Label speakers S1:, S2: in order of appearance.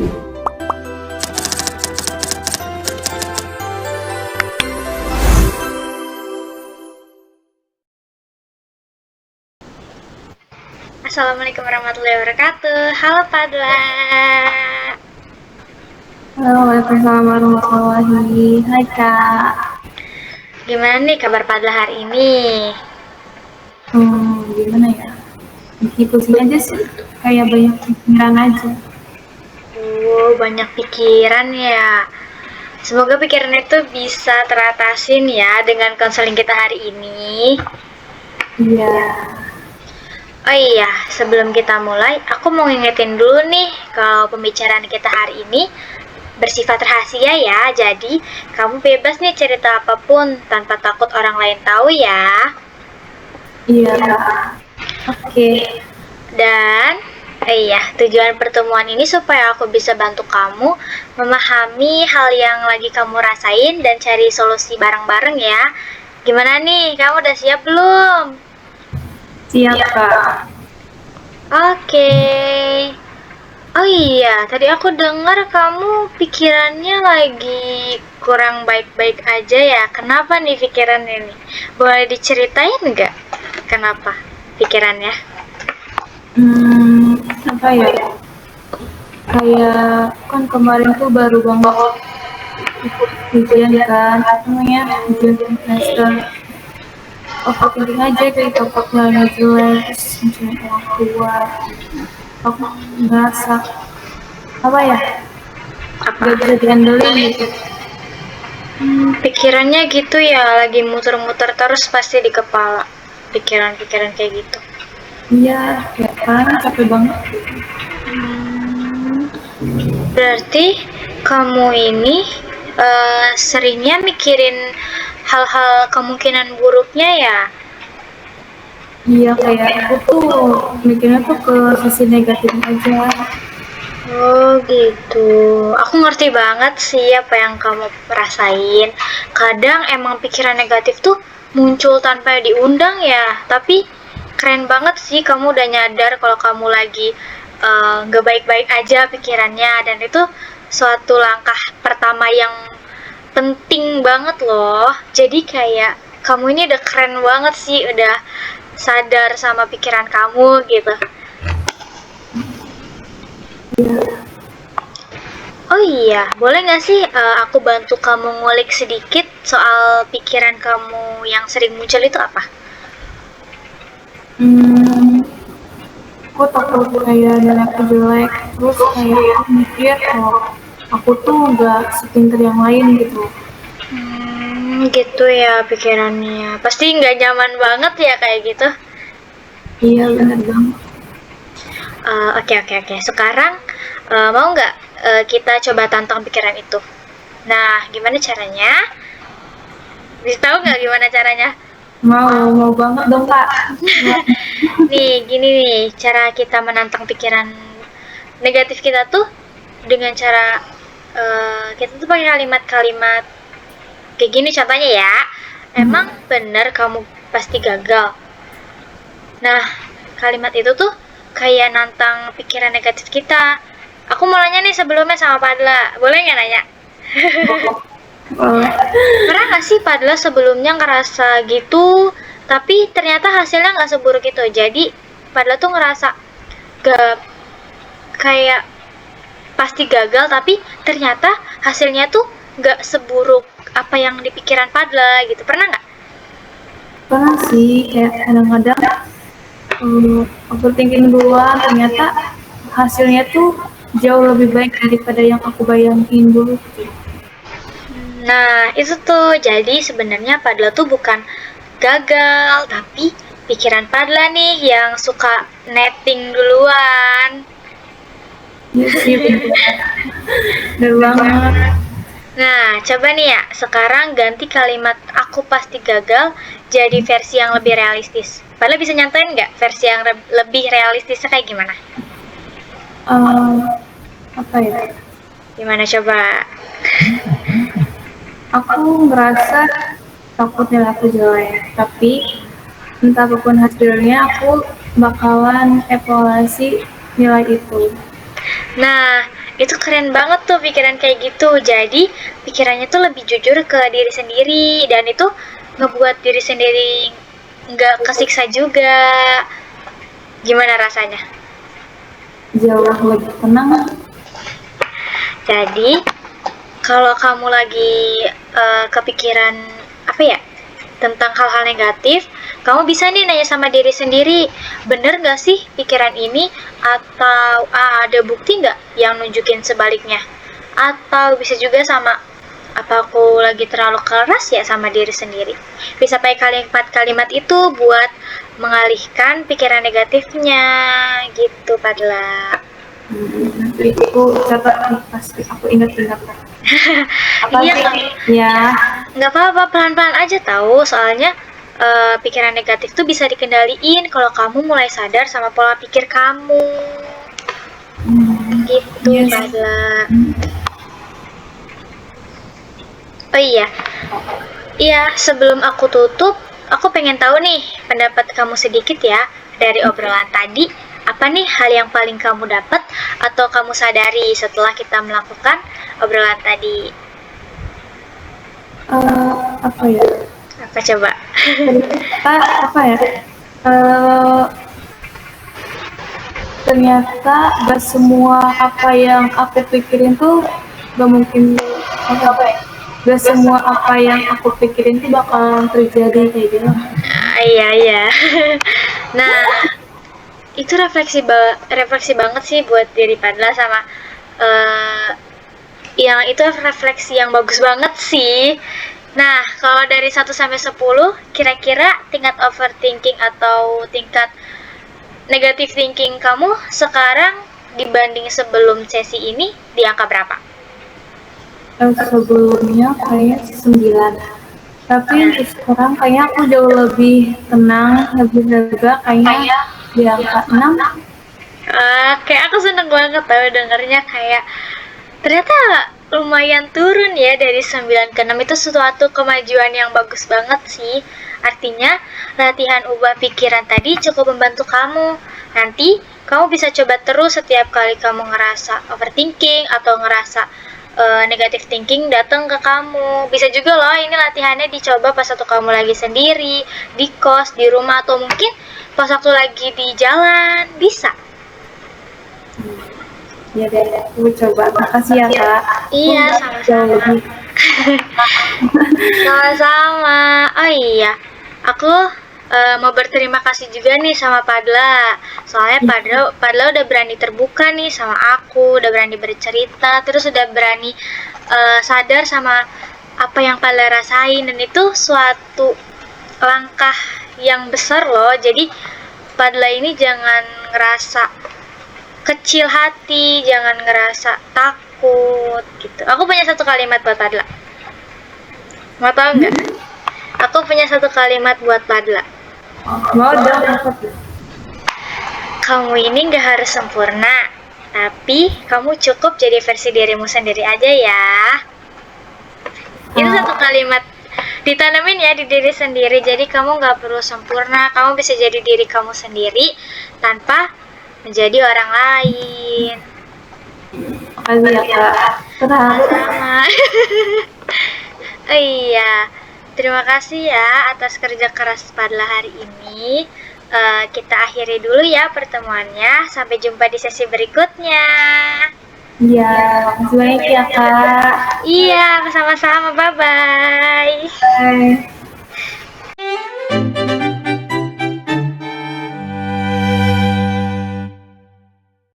S1: Assalamualaikum warahmatullahi wabarakatuh. Halo Padla.
S2: Halo, Waalaikumsalam warahmatullahi. Hai Kak.
S1: Gimana nih kabar Padla hari ini?
S2: Gimana ya? Pusing aja sih. Kayak banyak pikiran aja.
S1: Banyak pikiran ya. Semoga pikiran itu bisa teratasin ya dengan konseling kita hari ini.
S2: Iya.
S1: Oh iya, sebelum kita mulai, aku mau ngingetin dulu nih kalau pembicaraan kita hari ini bersifat rahasia ya. Jadi, kamu bebas nih cerita apapun tanpa takut orang lain tahu ya.
S2: Iya, Kak. Oke.
S1: Dan tujuan pertemuan ini supaya aku bisa bantu kamu memahami hal yang lagi kamu rasain dan cari solusi bareng-bareng ya. Gimana nih, kamu udah siap belum?
S2: Siap, Kak.
S1: Oke. Oh iya, tadi aku dengar kamu pikirannya lagi kurang baik-baik aja ya. Kenapa nih pikirannya nih? Boleh diceritain nggak? Kenapa pikirannya?
S2: Apa ya? Kayak kan kemarin tuh baru banget ikut ujian kan, namanya ujian semester. Overthinking aja kayak takut nilainya jelek, terus mikirin orang tua. Aku ngerasa apa ya? Gak bisa dihandelin gitu.
S1: Pikirannya gitu ya, lagi muter-muter terus pasti di kepala. Pikiran-pikiran kayak gitu.
S2: Iya, kayak kan capek banget.
S1: Berarti kamu ini seringnya mikirin hal-hal kemungkinan buruknya ya?
S2: Iya, kayak aku tuh mikirnya tuh ke sisi negatif aja.
S1: Oh gitu. Aku ngerti banget sih apa yang kamu rasain. Kadang emang pikiran negatif tuh muncul tanpa diundang ya. Tapi keren banget sih kamu udah nyadar kalau kamu lagi nggak baik-baik aja pikirannya. Dan itu suatu langkah pertama yang penting banget loh. Jadi kayak kamu ini udah keren banget sih. Udah sadar sama pikiran kamu gitu. Oh iya, boleh nggak sih aku bantu kamu ngulik sedikit soal pikiran kamu yang sering muncul itu apa?
S2: Aku takut kayak nilai aku jelek, terus kayak aku mikir kalau aku tuh nggak sepinter yang lain gitu.
S1: Gitu ya pikirannya. Pasti nggak nyaman banget ya kayak gitu.
S2: Iya, bener banget.
S1: Oke. Sekarang mau nggak kita coba tantang pikiran itu? Nah, gimana caranya? Bisa tahu nggak gimana caranya?
S2: Mau banget dong, Kak.
S1: Nih, gini nih, cara kita menantang pikiran negatif kita tuh dengan cara kita tuh pakai kalimat-kalimat kayak gini contohnya ya. Emang bener kamu pasti gagal. Nah, kalimat itu tuh kayak nantang pikiran negatif kita. Aku mau nanya nih sebelumnya sama Padla. Boleh nggak nanya?
S2: Boleh.
S1: Pernah nggak sih Padla sebelumnya ngerasa gitu, tapi ternyata hasilnya nggak seburuk itu. Jadi Padla tuh ngerasa gak kayak pasti gagal, tapi ternyata hasilnya tuh nggak seburuk apa yang di pikiran Padla gitu. Pernah nggak?
S2: Pernah sih, kayak kadang-kadang overthinking duluan, ternyata hasilnya tuh jauh lebih baik daripada yang aku bayangin dulu.
S1: Nah, itu tuh. Jadi sebenarnya Padla tuh bukan gagal, tapi pikiran Padla nih yang suka netting duluan.
S2: Iya sih, bener banget.
S1: Nah, coba nih ya, sekarang ganti kalimat aku pasti gagal jadi versi yang lebih realistis. Padla bisa nyantain nggak versi yang lebih realistisnya kayak gimana?
S2: Apa ya?
S1: Gimana coba?
S2: Aku merasa takut nilai aku jelek, tapi entah apapun hasilnya aku bakalan evaluasi nilai itu.
S1: Nah, Itu keren banget tuh pikiran kayak gitu. Jadi pikirannya tuh lebih jujur ke diri sendiri, dan itu ngebuat diri sendiri nggak kesiksa juga. Gimana rasanya?
S2: Jauh lebih tenang.
S1: Jadi kalau kamu lagi kepikiran apa ya, tentang hal-hal negatif, kamu bisa nih nanya sama diri sendiri, bener gak sih pikiran ini? Atau ada bukti nggak yang nunjukin sebaliknya? Atau bisa juga sama, apa aku lagi terlalu keras ya sama diri sendiri? Bisa pakai kalimat-kalimat itu buat mengalihkan pikiran negatifnya, gitu Padla.
S2: Nanti aku catat nih, pasti aku ingat-ingat. Apa
S1: Iya,
S2: sih? Ya,
S1: nggak apa-apa, pelan-pelan aja tahu. Soalnya pikiran negatif tuh bisa dikendaliin kalau kamu mulai sadar sama pola pikir kamu. Gitu,
S2: yes.
S1: Padla. Oh iya, sebelum aku tutup, aku pengen tahu nih pendapat kamu sedikit ya dari obrolan tadi. Apa nih hal yang paling kamu dapat atau kamu sadari setelah kita melakukan obrolan tadi?
S2: Apa ya?
S1: Apa coba?
S2: Ternyata apa ya? Ternyata gak semua apa yang aku pikirin tuh gak mungkin, apa ya? Gak semua apa yang aku pikirin tuh bakalan terjadi kayak gitu.
S1: Iya. Nah, itu refleksi banget sih buat diri Padla sama yang itu refleksi yang bagus banget sih. Nah, kalau dari 1 sampai 10, kira-kira tingkat overthinking atau tingkat negative thinking kamu sekarang dibanding sebelum sesi ini di angka berapa?
S2: Sebelumnya kayak 9. Tapi untuk sekarang kayaknya aku jauh lebih tenang, lebih lega, kayaknya di angka 6.
S1: Kayak aku seneng banget tau dengernya, kayak ternyata lumayan turun ya dari 9 ke 6. Itu suatu kemajuan yang bagus banget sih. Artinya latihan ubah pikiran tadi cukup membantu kamu. Nanti kamu bisa coba terus setiap kali kamu ngerasa overthinking atau ngerasa negative thinking datang ke kamu. Bisa juga loh ini latihannya dicoba pas waktu kamu lagi sendiri, di kos, di rumah, atau mungkin pas waktu lagi di jalan. Bisa.
S2: Ya deh, aku coba. Makasih ya Kak.
S1: Iya, sama-sama. Sama-sama. Oh iya, aku mau berterima kasih juga nih sama Padla. Soalnya Padla udah berani terbuka nih sama aku, udah berani bercerita, terus udah berani sadar sama apa yang Padla rasain, dan itu suatu langkah yang besar loh. Jadi Padla ini jangan ngerasa kecil hati, jangan ngerasa takut gitu. Aku punya satu kalimat buat Padla. Mau tau nggak? Aku punya satu kalimat buat Padla.
S2: Mau dong, apa tuh?
S1: Kamu ini nggak harus sempurna, tapi kamu cukup jadi versi dirimu sendiri aja ya. Itu satu kalimat ditanamin ya di diri sendiri. Jadi kamu nggak perlu sempurna, kamu bisa jadi diri kamu sendiri tanpa menjadi orang lain.
S2: Makasih ya Kak.
S1: Sama. Oh iya, terima kasih ya atas kerja keras Padla hari ini. Kita akhiri dulu ya pertemuannya. Sampai jumpa di sesi berikutnya.
S2: Iya, makasih banyak ya Kak.
S1: Iya, sama-sama. Bye-bye.
S2: Bye.